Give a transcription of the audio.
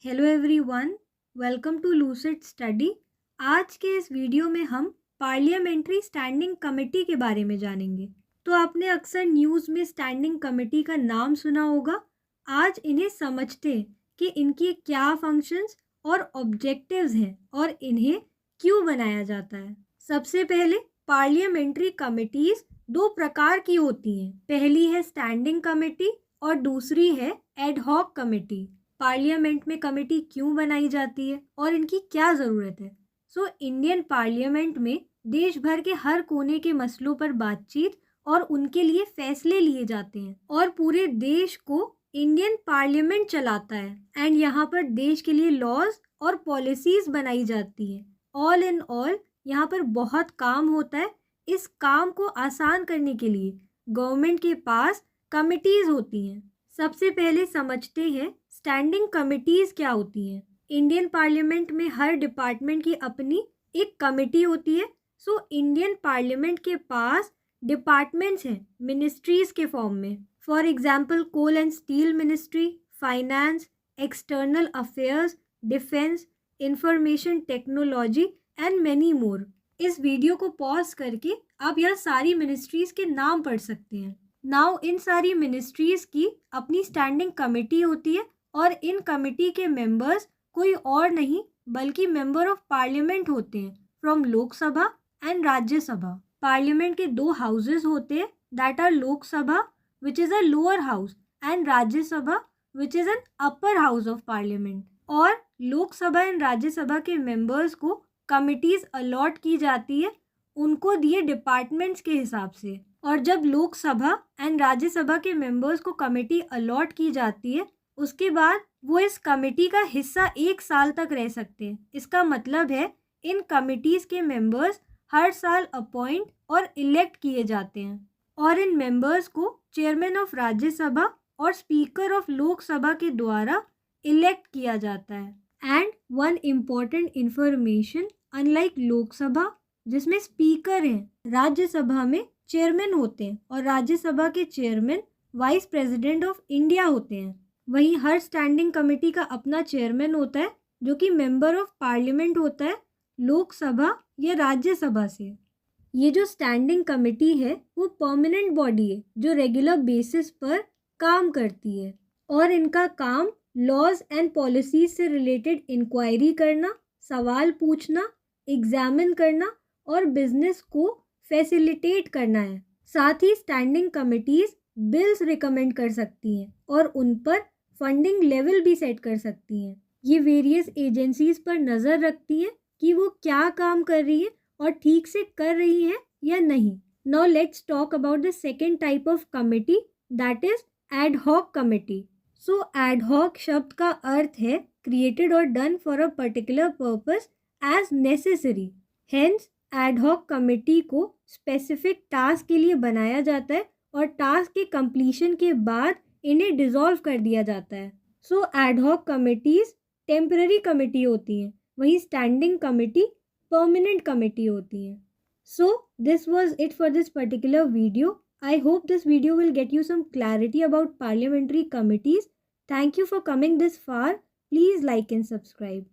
Hello everyone, welcome to Lucid Study. आज के इस वीडियो में हम पार्लियामेंट्री स्टैंडिंग कमेटी के बारे में जानेंगे। तो आपने अक्सर न्यूज़ में स्टैंडिंग कमेटी का नाम सुना होगा। आज इन्हें समझते हैं कि इनके क्या फंक्शंस और ऑब्जेक्टिव्स हैं और इन्हें क्यों बनाया जाता है। सबसे पहले पार्लियामेंट्री कमेटीज दो प्रकार की होती हैं। पहली है स्टैंडिंग कमेटी और दूसरी है एड हॉक कमेटी। पार्लियामेंट में कमेटी क्यों बनाई जाती है और इनकी क्या ज़रूरत है। इंडियन पार्लियामेंट में देश भर के हर कोने के मसलों पर बातचीत और उनके लिए फैसले लिए जाते हैं और पूरे देश को इंडियन पार्लियामेंट चलाता है एंड यहाँ पर देश के लिए लॉज और पॉलिसीज बनाई जाती हैं। ऑल इन ऑल यहाँ पर बहुत काम होता है। इस काम को आसान करने के लिए गवर्नमेंट के पास कमिटीज होती हैं। सबसे पहले समझते हैं स्टैंडिंग कमिटीज क्या होती हैं। इंडियन पार्लियामेंट में हर डिपार्टमेंट की अपनी एक कमेटी होती है। इंडियन पार्लियामेंट के पास डिपार्टमेंट्स हैं मिनिस्ट्रीज के फॉर्म में। For example coal and steel ministry, finance, external affairs, defence, information technology and many more. इस वीडियो को पॉज करके आप यह सारी मिनिस्ट्रीज के नाम पढ़ सकते हैं। नाउ इन सारी मिनिस्ट्रीज की अपनी स्टैंडिंग कमेटी होती है और इन कमेटी के मेंबर्स कोई और नहीं बल्कि मेंबर ऑफ पार्लियामेंट होते हैं from Lok Sabha and Rajya Sabha. Parliament के दो हाउसेस होते हैं, that are Lok Sabha which is a lower house and Rajya Sabha which is an upper house of parliament. और लोकसभा एंड राज्यसभा के मेंबर्स को कमिटीज अलॉट की जाती है उनको दिए डिपार्टमेंट्स के हिसाब से। और जब लोकसभा एंड राज्यसभा के मेंबर्स को कमेटी अलॉट की जाती है उसके बाद वो इस कमेटी का हिस्सा 1 साल तक रह सकते हैं। इसका मतलब है इन कमिटीज़ के मेंबर्स हर साल अपॉइंट और इलेक्ट किए जाते हैं और इन मेंबर्स को चेयरमैन ऑफ राज्यसभा और स्पीकर ऑफ लोकसभा के द्वारा इलेक्ट किया जाता है। And one important information, unlike Lok Sabha जिसमें स्पीकर हैं, राज्यसभा में चेयरमैन होते हैं और राज्यसभा के chairman vice president of India होते हैं। वहीं हर स्टैंडिंग कमेटी का अपना चेयरमैन होता है जो कि मेंबर ऑफ पार्लियामेंट होता है लोकसभा या राज्यसभा से। ये जो स्टैंडिंग कमेटी है वो परमानेंट बॉडी है जो रेगुलर बेसिस पर काम करती है और इनका काम लॉज एंड पॉलिसीज से रिलेटेड इंक्वायरी करना, सवाल पूछना, एग्जामिन करना और बिजनेस को फैसिलिटेट करना है। साथ ही स्टैंडिंग कमिटीज बिल्स रिकमेंड कर सकती हैं और उन पर फंडिंग लेवल भी सेट कर सकती हैं। ये वेरियस एजेंसीज पर नज़र रखती हैं कि वो क्या काम कर रही है और ठीक से कर रही हैं या नहीं। Now let's talk about the second type of committee, that is ad hoc committee. Ad hoc शब्द का अर्थ है क्रिएटेड और done for a particular purpose as necessary. Hence ad hoc committee को स्पेसिफिक टास्क के लिए बनाया जाता है और टास्क के कंप्लीशन के बाद इन्हें डिसॉल्व कर दिया जाता है। Ad hoc committees temporary committee होती हैं, वहीं स्टैंडिंग कमेटी परमानेंट कमेटी होती हैं। This was it for this particular video. I hope this video will get you some clarity about parliamentary committees. Thank you for coming this far. Please like and subscribe.